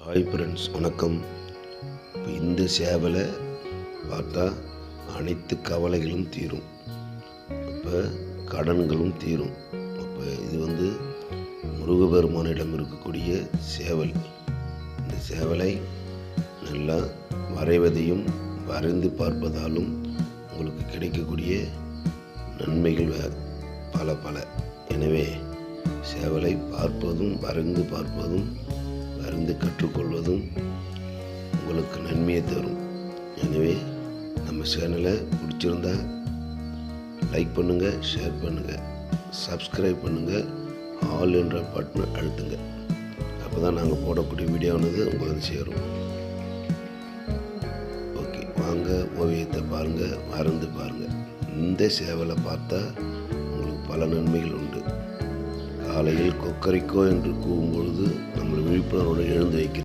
Hi friends, வணக்கம். இப்போ இந்த சேவலை பார்த்தா அனைத்து கவலைகளும் தீரும், இப்போ கடன்களும் தீரும். அப்போ இது முருகபெருமானிடம் இருக்கக்கூடிய சேவல். இந்த சேவலை நல்லா வரைவதையும் வரைந்து பார்ப்பதாலும் உங்களுக்கு கிடைக்கக்கூடிய நன்மைகள் பல பல. எனவே சேவலை பார்ப்பதும் வரைந்து பார்ப்பதும் வரைந்து கற்றுக்கொள்வதும் உங்களுக்கு நன்மையை தரும். எனவே நம்ம சேனலை பிடிச்சிருந்தா லைக் பண்ணுங்கள், ஷேர் பண்ணுங்கள், சப்ஸ்கிரைப் பண்ணுங்கள், ஆல் என்ற பட்டனை அழுத்துங்க. அப்போ தான் நாங்கள் போடக்கூடிய வீடியோவானது உங்களுக்கு சேரும். ஓகே, வாங்க ஓவியத்தை பாருங்கள், வரைந்து பாருங்கள். இந்த சேவலை பார்த்தா உங்களுக்கு பல நன்மைகள் உண்டு. காலையில் கொக்கரிக்கோ என்று கூவும் பொழுது நம்மளை விழிப்புணர்வோடு எழுந்து வைக்கிறது.